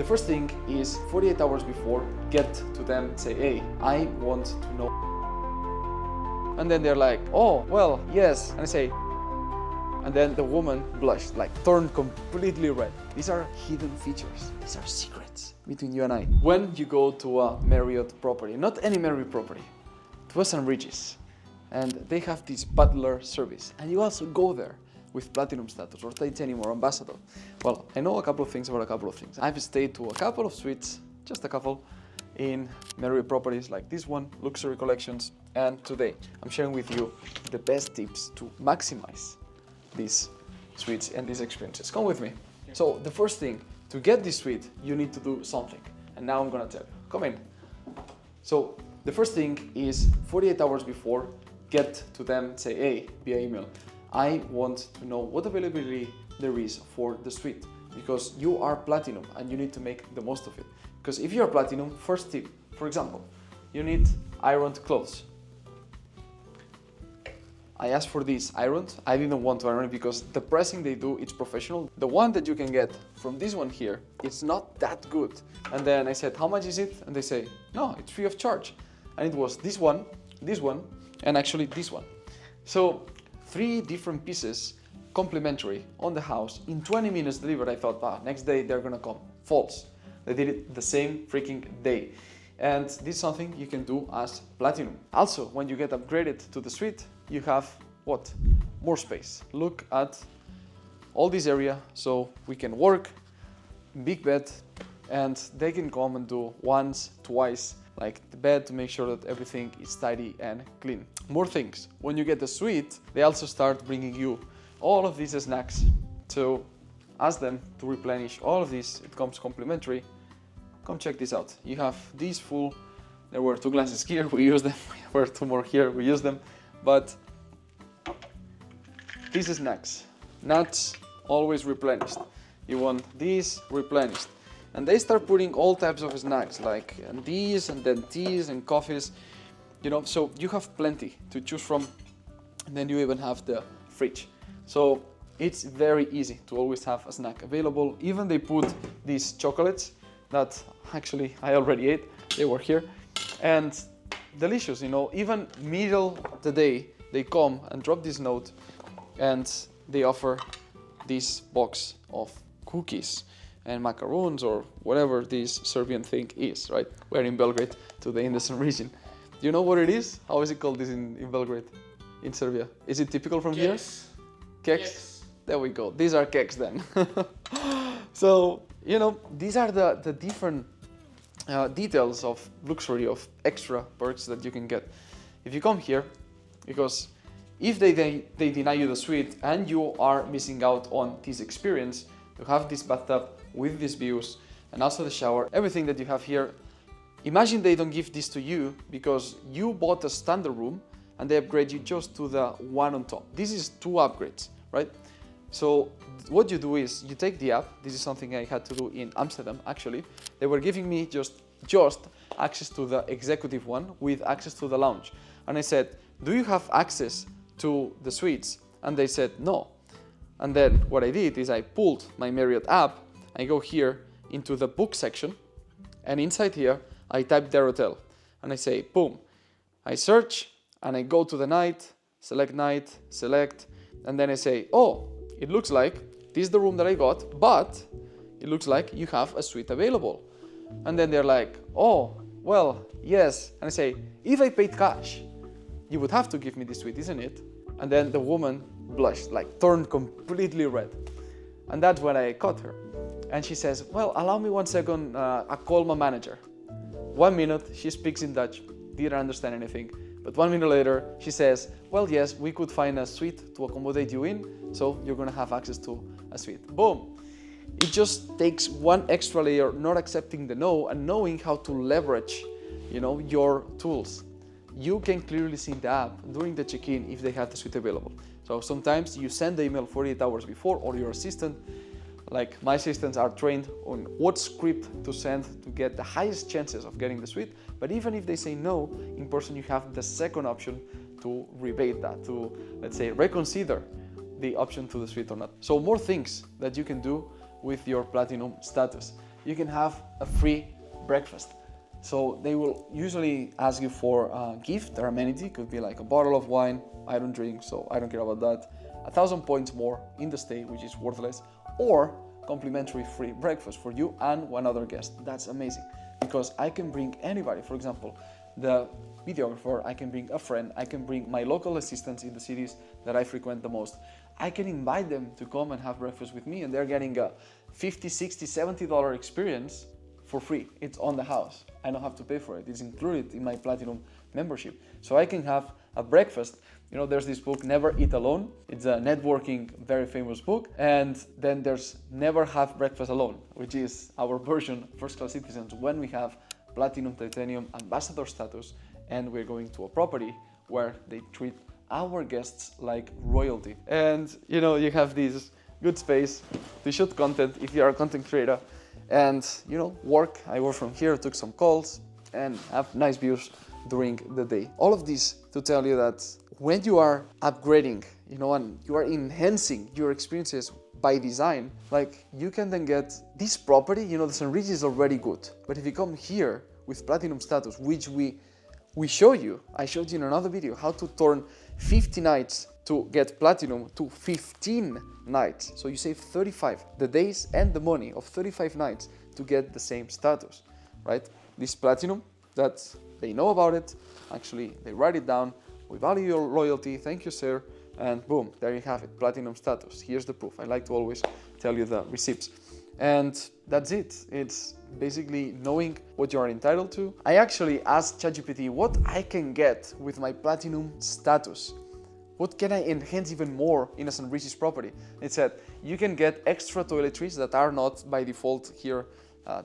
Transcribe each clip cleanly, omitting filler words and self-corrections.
The first thing is 48 hours before, get to them, say, hey, I want to know. And then they're like, oh, well, yes. And I say, and then the woman blushed, like turned completely red. These are hidden features. These are secrets between you and I. When you go to a Marriott property, not any Marriott property, to West Regis, and they have this butler service, and you also go there with platinum status or titanium or ambassador. Well, I know a couple of things about a couple of things. I've stayed to a couple of suites, just a couple, in Marriott properties like this one, Luxury Collections, and today I'm sharing with you the best tips to maximize these suites and these experiences. Come with me. So the first thing, to get this suite, you need to do something. And now I'm gonna tell you. Come in. So the first thing is 48 hours before, get to them, say, hey, via email, I want to know what availability there is for the suite, because you are platinum and you need to make the most of it. Because if you are platinum, first tip, for example, you need ironed clothes. I asked for this ironed. I didn't want to iron it because the pressing they do, it's professional. The one that you can get from this one here, it's not that good. And then I said, how much is it? And they say, no, it's free of charge. And it was this one, and actually this one. So 3 different pieces, complimentary, on the house, in 20 minutes delivered. I thought, next day they're gonna come. False. They did it the same freaking day. And this is something you can do as platinum. Also, when you get upgraded to the suite, you have what? More space. Look at all this area, so we can work, big bed, and they can come and do once, twice, like the bed, to make sure that everything is tidy and clean. More things. When you get the suite, they also start bringing you all of these snacks. So ask them to replenish all of this. It comes complimentary. Come check this out. You have these full. There were 2 glasses here, we use them. There were 2 more here, we use them. But these snacks, nuts, always replenished. You want these replenished. And they start putting all types of snacks, like these and then teas and coffees. You know, so you have plenty to choose from. And then you even have the fridge. So it's very easy to always have a snack available. Even they put these chocolates that actually I already ate. They were here. And delicious, you know, even middle of the day, they come and drop this note and they offer this box of cookies and macaroons or whatever this Serbian thing is, right? We're in Belgrade, to the Indonesian region. Do you know what it is? How is it called this in Belgrade, in Serbia? Is it typical from here? Keks? There we go. These are keks then. So, you know, these are the different details of luxury, of extra perks that you can get if you come here, because if they deny you the suite and you are missing out on this experience, you have this bathtub with these views and also the shower, everything that you have here. Imagine they don't give this to you because you bought a standard room and they upgrade you just to the one on top. This is 2 upgrades, right? So what you do is you take the app. This is something I had to do in Amsterdam, actually. They were giving me just access to the executive one with access to the lounge. And I said, do you have access to the suites? And they said, no. And then what I did is I pulled my Marriott app. I go here into the book section. And inside here, I type their hotel. And I say, boom. I search and I go to the night, select, and then I say, oh, it looks like this is the room that I got, but it looks like you have a suite available. And then they're like, oh, well, yes. And I say, if I paid cash, you would have to give me this suite, isn't it? And then the woman blushed, like turned completely red. And that's when I caught her. And she says, well, allow me 1 second, I call my manager. 1 minute, she speaks in Dutch, didn't understand anything. But 1 minute later, she says, well, yes, we could find a suite to accommodate you in, so you're gonna have access to a suite. Boom. It just takes 1 extra layer, not accepting the no and knowing how to leverage, you know, your tools. You can clearly see in the app during the check-in if they have the suite available. So sometimes you send the email 48 hours before, or your assistant, like my assistants are trained on what script to send to get the highest chances of getting the suite. But even if they say no, in person you have the second option to rebate that, to, let's say, reconsider the option to the suite or not. So more things that you can do with your platinum status. you can have a free breakfast. So they will usually ask you for a gift or amenity. Could be like a bottle of wine. I don't drink, so I don't care about that. 1,000 points more in the stay, which is worthless, or complimentary free breakfast for you and one other guest. That's amazing, because I can bring anybody. For example, the videographer, I can bring a friend, I can bring my local assistants in the cities that I frequent the most. I can invite them to come and have breakfast with me, and they're getting a $50, $60, $70 experience for free. It's on the house. I don't have to pay for it. It's included in my Platinum membership. So I can have a breakfast. You know, there's this book, Never Eat Alone. It's a networking, very famous book. And then there's Never Have Breakfast Alone, which is our version, First Class Citizens, when we have Platinum Titanium ambassador status and we're going to a property where they treat our guests like royalty. And you know, you have this good space to shoot content if you are a content creator. And you know, I work from here, took some calls and have nice views during the day. All of this to tell you that when you are upgrading, you know, and you are enhancing your experiences by design, like you can then get this property, you know, the St. Regis is already good. But if you come here with Platinum status, which we show you, I showed you in another video how to turn 50 nights to get Platinum to 15 nights. So you save 35, the days and the money of 35 nights to get the same status, right? This Platinum, that they know about it, actually they write it down, we value your loyalty, thank you sir, and boom, there you have it, Platinum status. Here's the proof. I like to always tell you the receipts. And that's it. It's basically knowing what you are entitled to. I actually asked ChatGPT what I can get with my Platinum status. What can I enhance even more in a St. Regis property? It said, you can get extra toiletries that are not by default here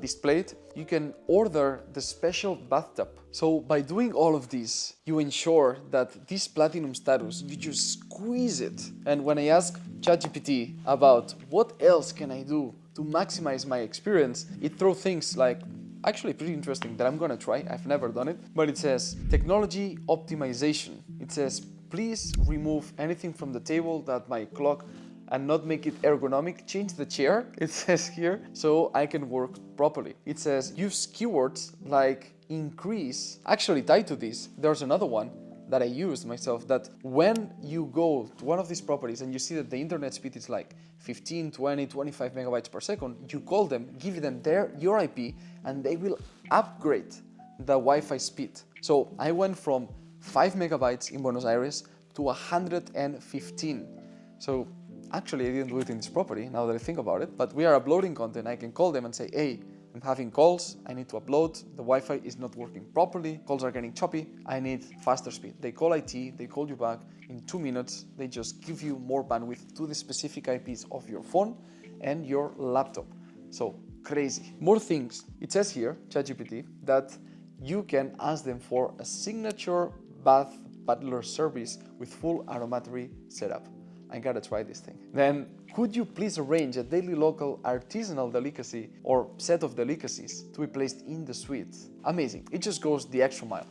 displayed. You can order the special bathtub. So by doing all of this, you ensure that this Platinum status, you just squeeze it. And when I ask ChatGPT about what else can I do to maximize my experience, it throws things like, actually pretty interesting that I'm gonna try. I've never done it, but it says technology optimization. It says, please remove anything from the table that my clock and not make it ergonomic. Change the chair, it says here, so I can work properly. It says use keywords like increase. Actually tied to this, there's another one that I used myself, that when you go to one of these properties and you see that the internet speed is like 15, 20, 25 megabytes per second, you call them, give them your IP, and they will upgrade the Wi-Fi speed. So I went from 5 megabytes in Buenos Aires to 115. So actually I didn't do it in this property, now that I think about it, but we are uploading content. I can call them and say, hey, I'm having calls, I need to upload, the Wi-Fi is not working properly, calls are getting choppy, I need faster speed. They call IT, they call you back in 2 minutes, they just give you more bandwidth to the specific IPs of your phone and your laptop. So crazy. More things. It says here, ChatGPT, that you can ask them for a signature bath butler service with full aromatherapy setup. I gotta try this thing. Then, could you please arrange a daily local artisanal delicacy or set of delicacies to be placed in the suite? Amazing. It just goes the extra mile.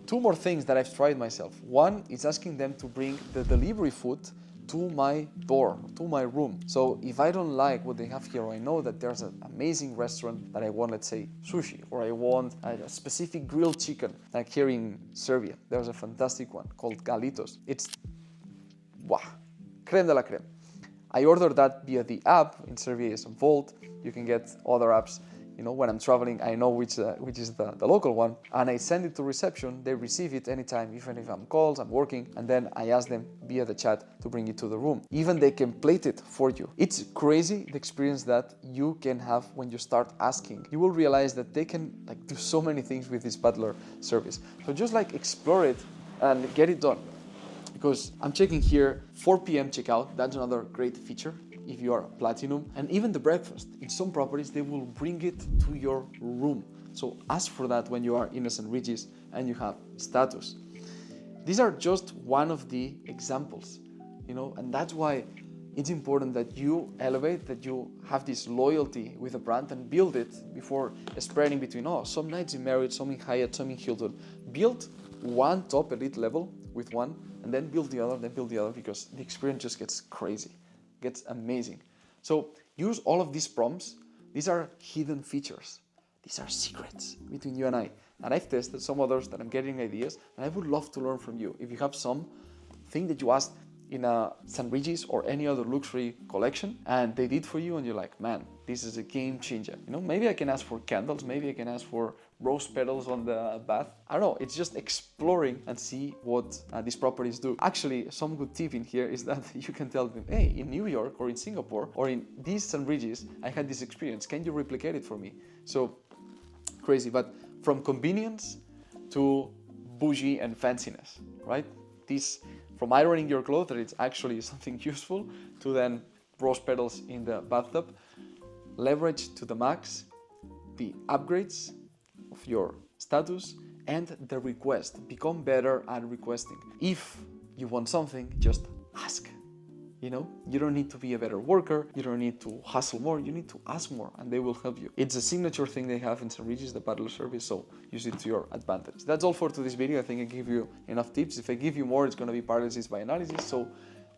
2 more things that I've tried myself. One is asking them to bring the delivery food to my door, to my room. So if I don't like what they have here, or I know that there's an amazing restaurant that I want, let's say sushi, or I want a specific grilled chicken, like here in Serbia, there's a fantastic one called Galitos. It's, wow, creme de la creme. I ordered that via the app. In Serbia is Volt. You can get other apps. You know, when I'm traveling, I know which is the local one, and I send it to reception. They receive it anytime, even if I'm calls, I'm working, and then I ask them via the chat to bring it to the room. Even they can plate it for you. It's crazy the experience that you can have when you start asking. You will realize that they can like do so many things with this butler service. So just like explore it and get it done. Because I'm checking here, 4 p.m. checkout. That's another great feature if you are Platinum. And even the breakfast. In some properties, they will bring it to your room. So ask for that when you are in a St. Regis and you have status. These are just one of the examples, you know, and that's why it's important that you elevate, that you have this loyalty with a brand and build it before spreading between, some nights in Marriott, some in Hyatt, some in Hilton. Build one top elite level with one, and then build the other, because the experience just gets crazy, gets amazing. So use all of these prompts These are hidden features. These are secrets between you and I. And I've tested some others that I'm getting ideas, and I would love to learn from you. If you have something that you asked in a St. Regis or any other luxury collection, and they did for you, and you're like, man, this is a game changer. You know, maybe I can ask for candles, maybe I can ask for rose petals on the bath. I don't know, it's just exploring and see what these properties do. Actually, some good tip in here is that you can tell them, hey, in New York or in Singapore or in these St. Regis, I had this experience. Can you replicate it for me? So crazy, but from convenience to bougie and fanciness, right? This, from ironing your clothes, that it's actually something useful, to then rose petals in the bathtub. Leverage to the max the upgrades of your status and the request. Become better at requesting. If you want something, just ask. You know, you don't need to be a better worker, you don't need to hustle more, you need to ask more and they will help you. It's a signature thing they have in St. Regis, the butler service, so use it to your advantage. That's all for today's video. I think I give you enough tips. If I give you more, it's going to be paralysis by analysis, so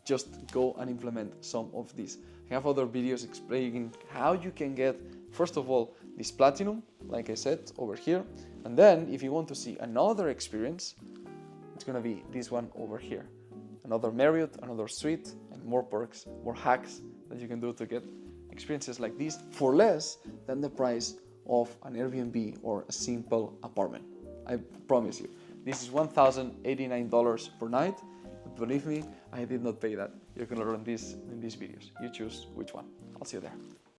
just go and implement some of these. I have other videos explaining how you can get, first of all, this platinum, like I said, over here, and then if you want to see another experience, it's going to be this one over here. Another Marriott, another suite, and more perks, more hacks that you can do to get experiences like this for less than the price of an Airbnb or a simple apartment. I promise you. This is $1,089 per night. But believe me, I did not pay that. You're gonna learn this in these videos. You choose which one. I'll see you there.